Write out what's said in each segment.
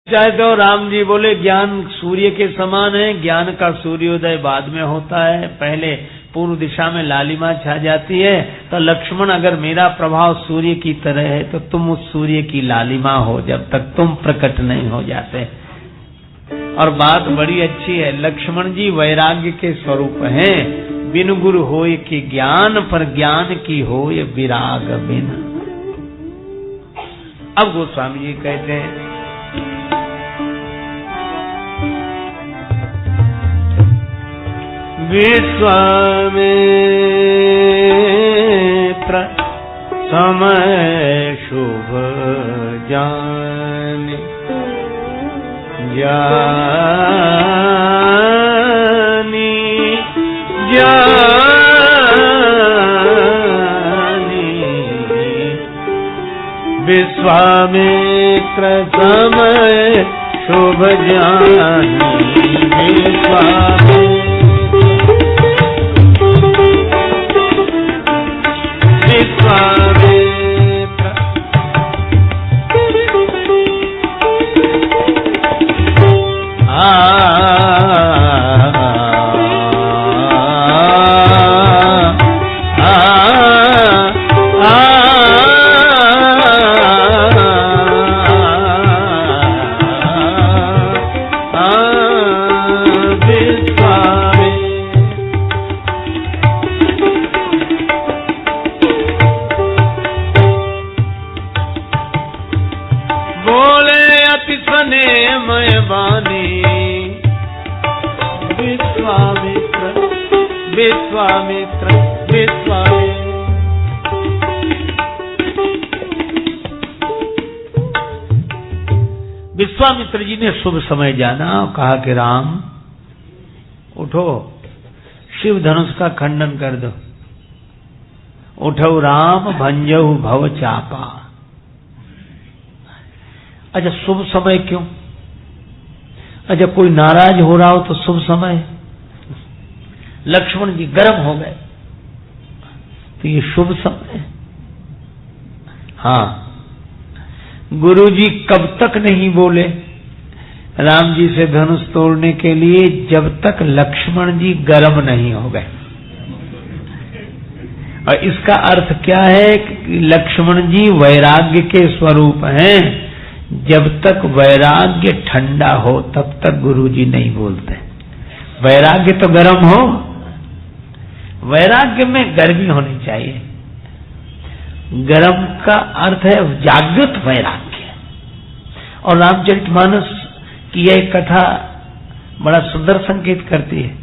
चाहे तो राम जी बोले ज्ञान सूर्य के समान है, ज्ञान का सूर्योदय बाद में होता है, पहले पूर्व दिशा में लालिमा छा जाती है। तो लक्ष्मण अगर मेरा प्रभाव सूर्य की तरह है तो तुम उस सूर्य की लालिमा हो जब तक तुम प्रकट नहीं हो जाते। और बात बड़ी अच्छी है, लक्ष्मण जी वैराग्य के स्वरूप हैं। बिन गुरु होय कि ज्ञान, पर ज्ञान की होय विराग बिन। अब गोस्वामी जी कहते हैं विश्वामित्र समय शुभ जानि, जानी विश्वामित्र समय शुभ जानी, विश्वामित्र विश्वामित्र जी ने शुभ समय जाना और कहा कि राम उठो, शिव धनुष का खंडन कर दो। उठो राम भंजहु भव चापा। अच्छा, शुभ समय क्यों? अच्छा, कोई नाराज हो रहा हो तो शुभ समय? लक्ष्मण जी गर्म हो गए तो ये शुभ समय? हाँ, गुरुजी कब तक नहीं बोले राम जी से धनुष तोड़ने के लिए, जब तक लक्ष्मण जी गर्म नहीं हो गए। और इसका अर्थ क्या है कि लक्ष्मण जी वैराग्य के स्वरूप हैं। जब तक वैराग्य ठंडा हो तब तक गुरुजी नहीं बोलते। वैराग्य तो गर्म हो, वैराग्य में गर्मी होनी चाहिए। गर्म का अर्थ है जागृत वैराग्य। और रामचरितमानस की यह कथा बड़ा सुंदर संकेत करती है।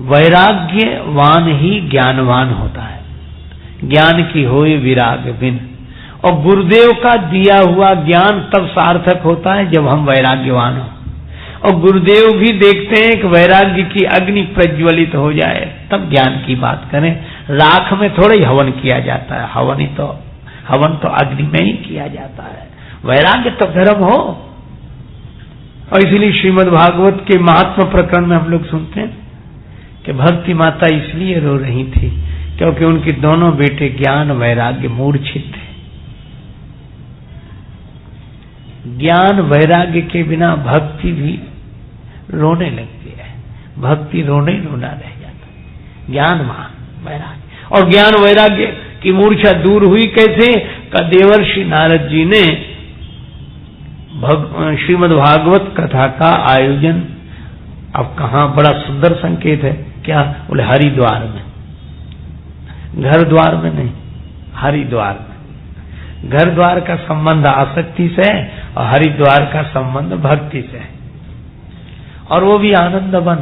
वैराग्यवान ही ज्ञानवान होता है, ज्ञान की होए विराग बिन। और गुरुदेव का दिया हुआ ज्ञान तब सार्थक होता है जब हम वैराग्यवान हो। और गुरुदेव भी देखते हैं कि वैराग्य की अग्नि प्रज्वलित हो जाए तब ज्ञान की बात करें। राख में थोड़ा ही हवन किया जाता है, हवन तो अग्नि में ही किया जाता है। वैराग्य तो धर्म हो। और इसीलिए श्रीमद् भागवत के महात्मा प्रकरण में हम लोग सुनते हैं कि भक्ति माता इसलिए रो रही थी क्योंकि उनके दोनों बेटे ज्ञान वैराग्य मूर्छित थे। ज्ञान वैराग्य के बिना भक्ति भी रोने लगती है, भक्ति रोने रोना रह जाता है। ज्ञान महान वैराग्य, और ज्ञान वैराग्य की मूर्छा दूर हुई कैसे? का देवर्षि नारद जी ने श्रीमद् भागवत कथा का आयोजन, अब कहाँ बड़ा सुंदर संकेत है, क्या बोले हरिद्वार में, घर द्वार में नहीं, हरिद्वार में। घर द्वार का संबंध आसक्ति से है और हरिद्वार का संबंध भक्ति से है। और वो भी आनंद वन,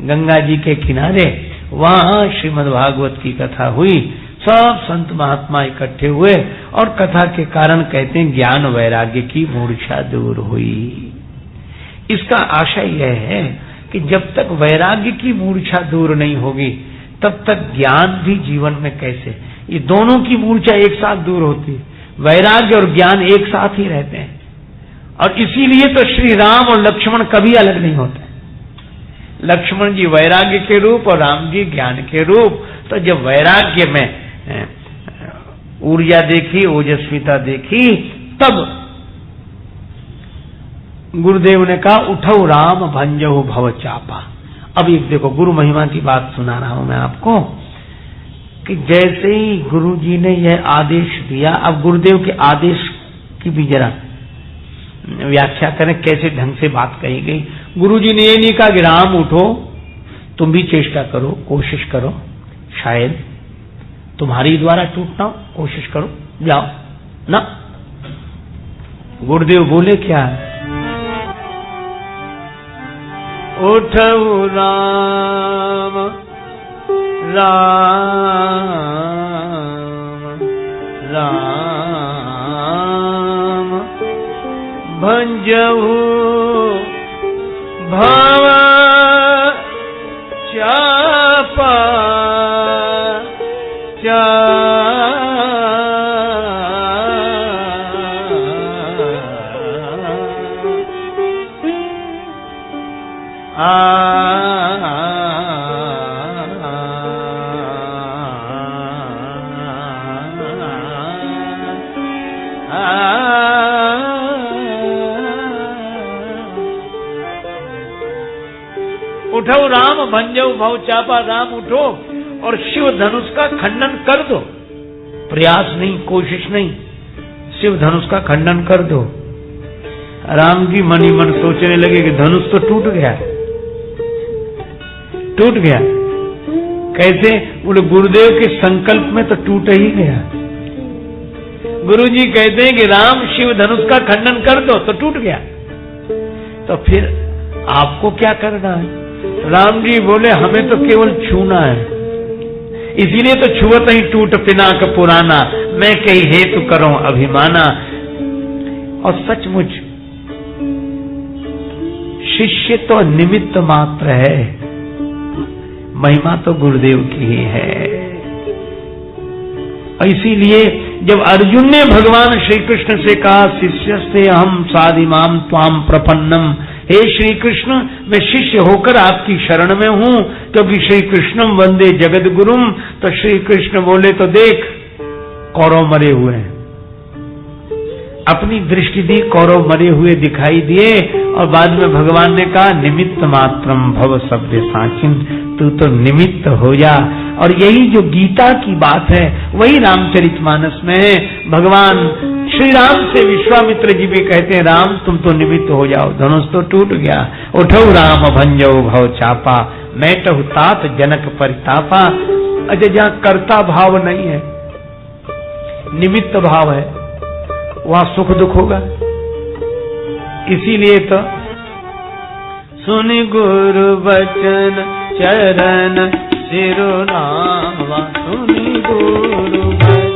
गंगा जी के किनारे, वहां श्रीमद् भागवत की कथा हुई। सब संत महात्मा इकट्ठे हुए और कथा के कारण कहते हैं ज्ञान वैराग्य की मूर्छा दूर हुई। इसका आशय यह है कि जब तक वैराग्य की मूर्छा दूर नहीं होगी तब तक ज्ञान भी जीवन में कैसे, ये दोनों की मूर्छा एक साथ दूर होती है। वैराग्य और ज्ञान एक साथ ही रहते हैं। और इसीलिए तो श्री राम और लक्ष्मण कभी अलग नहीं होते। लक्ष्मण जी वैराग्य के रूप और राम जी ज्ञान के रूप। तो जब वैराग्य में ऊर्जा देखी, ओजस्विता देखी, तब गुरुदेव ने कहा उठो राम भंजहु भव चापा। अब एक देखो गुरु महिमा की बात सुना रहा हूं मैं आपको कि जैसे ही गुरु जी ने यह आदेश दिया, अब गुरुदेव के आदेश की भी जरा व्याख्या करें कैसे ढंग से बात कही गई। गुरु जी ने ये नहीं कहा कि राम उठो, तुम भी चेष्टा करो, कोशिश करो, शायद तुम्हारी द्वारा टूटना हो, कोशिश करो, जाओ ना। गुरुदेव बोले क्या है, उठो राम राम राम भंजहु भव चापा उठो राम भंजहु भव चापा, राम उठो और शिव धनुष का खंडन कर दो। प्रयास नहीं, कोशिश नहीं, शिव धनुष का खंडन कर दो। राम जी मन ही मन सोचने लगे कि धनुष तो टूट गया, टूट गया। कैसे? बोले गुरुदेव के संकल्प में तो टूट ही गया। गुरु जी कहते हैं कि राम शिव धनुष का खंडन कर दो, तो टूट गया। तो फिर आपको क्या करना है? राम जी बोले हमें तो केवल छूना है, इसीलिए तो छुअत ही टूट पिनाक पुराना, मैं कही हेतु करूं अभिमाना। और सचमुच शिष्य तो निमित्त मात्र है, महिमा तो गुरुदेव की ही है। इसीलिए जब अर्जुन ने भगवान श्री कृष्ण से कहा शिष्यस्ते अहम साधिमाम त्वाम प्रपन्नम, हे श्री कृष्ण मैं शिष्य होकर आपकी शरण में हूं, क्योंकि श्री कृष्णम वंदे जगत गुरुम। तो श्री कृष्ण बोले तो देख कौरव मरे हुए हैं, अपनी दृष्टि दी, कौरव मरे हुए दिखाई दिए। और बाद में भगवान ने कहा निमित्त मात्रम भव सभ्य साचिन, तू तो निमित्त हो जा। और यही जो गीता की बात है वही रामचरितमानस में है। भगवान श्री राम से विश्वामित्र जी भी कहते हैं राम तुम तो निमित्त हो जाओ, धनुष तो टूट गया। उठो राम भंजहु भव चापा, मैटहु तात जनक परितापा। अच्छा जहां कर्ता भाव नहीं है, निमित्त भाव है, वहां सुख दुख होगा। इसीलिए तो सुनि गुरु वचन चरण सिरुनावा, सुनि गुरु वचन।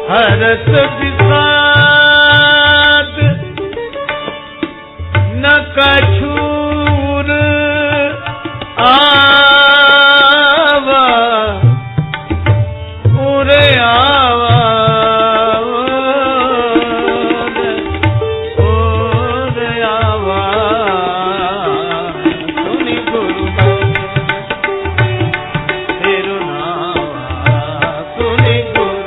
हरत विषाद न कछूर आवा, उरे आवा उरे आवा, सुनि गुरु सिरुनावा, सुनि गुरु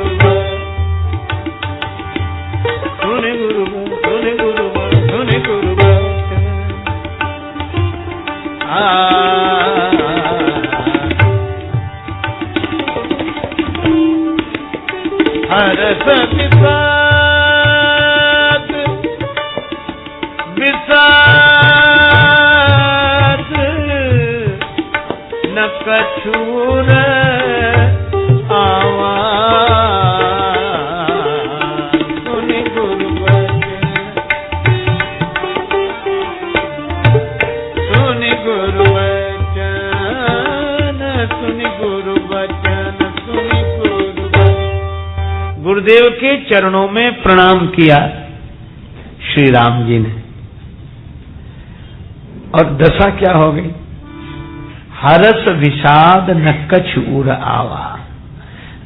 हरस विषाद विषाद न कछूर आवा, सुनि गुरु वचन, सुनि गुरु वचन, सुनि गुरु वचन, सुनि गुरु वचन। गुरुदेव के चरणों में प्रणाम किया श्री राम जी ने, और दशा क्या हो गई? हर्ष विषाद न कछु उर आवा,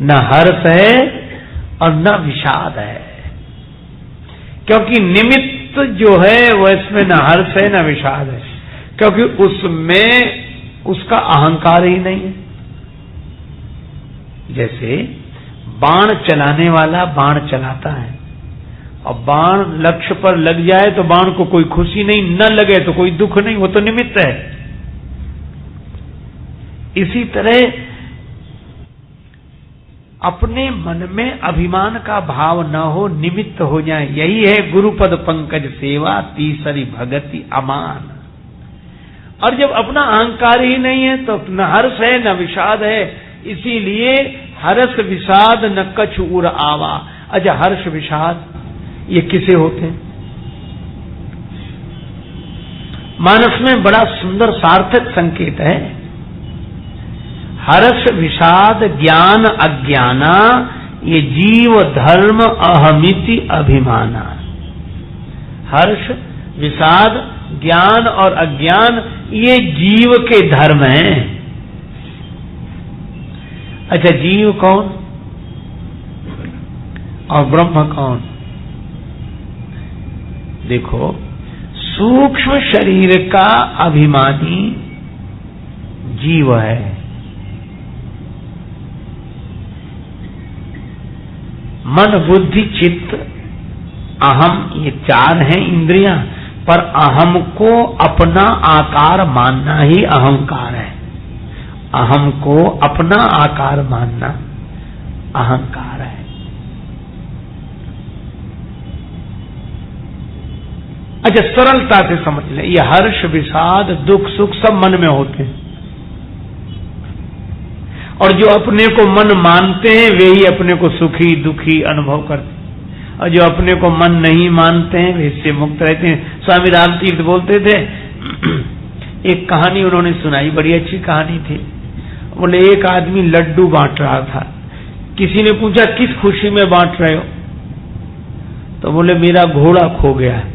न हर्ष है और न विषाद है, क्योंकि निमित्त जो है वह इसमें न हर्ष है न विषाद है, क्योंकि उसमें उसका अहंकार ही नहीं है। जैसे बाण चलाने वाला बाण चलाता है, और बाण लक्ष्य पर लग जाए तो बाण को कोई खुशी नहीं, न लगे तो कोई दुख नहीं, वो तो निमित्त है। इसी तरह अपने मन में अभिमान का भाव न हो, निमित्त हो जाए, यही है गुरुपद पंकज सेवा तीसरी भगति अमान। और जब अपना अहंकार ही नहीं है तो न हर्ष है न विषाद है, इसीलिए हर्ष विषाद न कछु उर आवा। अच्छा, हर्ष विषाद ये किसे होते हैं? मानस में बड़ा सुंदर सार्थक संकेत है। हर्ष विषाद ज्ञान अज्ञाना, ये जीव धर्म अहमिति अभिमाना। हर्ष विषाद ज्ञान और अज्ञान ये जीव के धर्म हैं। अच्छा, जीव कौन और ब्रह्म कौन? देखो, सूक्ष्म शरीर का अभिमानी जीव है, मन बुद्धि चित्त अहम, ये चार हैं इंद्रियां, पर अहम को अपना आकार मानना ही अहंकार है। अहम को अपना आकार मानना अहंकार है। अच्छा, सरलता से समझ ले, ये हर्ष विषाद दुख सुख सब मन में होते हैं, और जो अपने को मन मानते हैं वे ही अपने को सुखी दुखी अनुभव करते हैं, और जो अपने को मन नहीं मानते हैं वे इससे मुक्त रहते हैं। स्वामी राम तीर्थ बोलते थे, एक कहानी उन्होंने सुनाई, बड़ी अच्छी कहानी थी। बोले, एक आदमी लड्डू बांट रहा था, किसी ने पूछा किस खुशी में बांट रहे हो? तो बोले, मेरा घोड़ा खो गया है,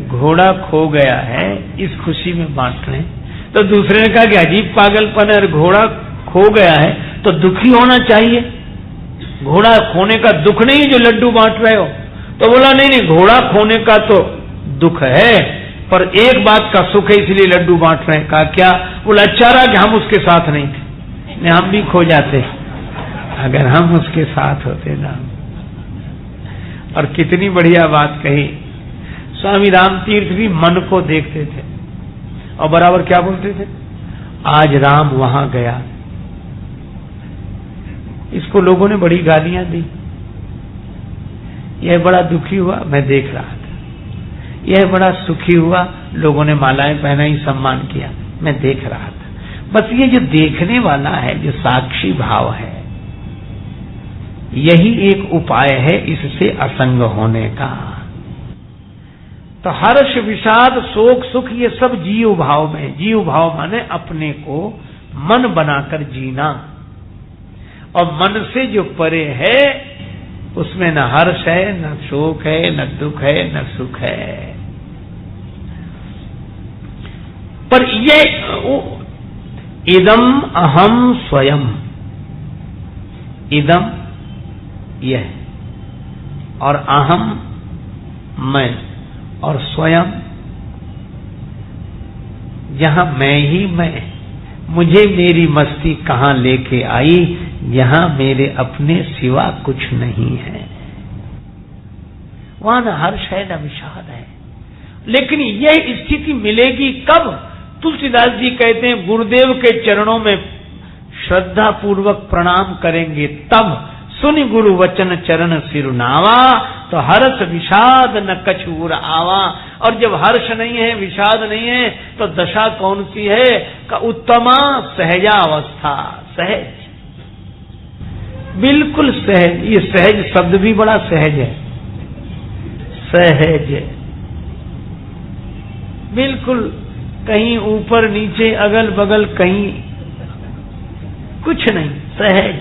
घोड़ा खो गया है, इस खुशी में बांट रहे हैं। तो दूसरे ने कहा कि अजीब पागलपन है, घोड़ा खो गया है तो दुखी होना चाहिए, घोड़ा खोने का दुख नहीं जो लड्डू बांट रहे हो। तो बोला, नहीं नहीं, घोड़ा खोने का तो दुख है, पर एक बात का सुख है इसलिए लड्डू बांट रहे हैं। कहा क्या? बोला, अच्छा रहा कि हम उसके साथ नहीं थे, नहीं हम भी खो जाते अगर हम उसके साथ होते ना। और कितनी बढ़िया बात कही। स्वामी राम तीर्थ भी मन को देखते थे और बराबर क्या बोलते थे? आज राम वहां गया। इसको लोगों ने बड़ी गालियां दी, यह बड़ा दुखी हुआ, मैं देख रहा था। यह बड़ा सुखी हुआ, लोगों ने मालाएं पहनाई, सम्मान किया, मैं देख रहा था। बस ये जो देखने वाला है, जो साक्षी भाव है, यही एक उपाय है इससे असंग होने का। तो हर्ष विषाद शोक सुख ये सब जीव भाव में। जीव भाव माने अपने को मन बनाकर जीना, और मन से जो परे है उसमें न हर्ष है, न शोक है, न दुख है, न सुख है। पर ये इदम अहम स्वयं, इदम यह, और अहम मैं, और स्वयं जहां मैं ही मैं, मुझे मेरी मस्ती कहां लेके आई, यहां मेरे अपने सिवा कुछ नहीं है। वहां न हर्ष है न विषाद है। लेकिन यह स्थिति मिलेगी कब? तुलसीदास जी कहते हैं, गुरुदेव के चरणों में श्रद्धा पूर्वक प्रणाम करेंगे तब। सुनि गुरु वचन चरण सिरुनावा, तो हर्ष विषाद न कछूर आवा। और जब हर्ष नहीं है, विषाद नहीं है, तो दशा कौन सी है? का उत्तमा सहजावस्था, सहज, बिल्कुल सहज। ये सहज शब्द भी बड़ा सहज है, सहज, बिल्कुल कहीं ऊपर नीचे अगल बगल कहीं कुछ नहीं, सहज।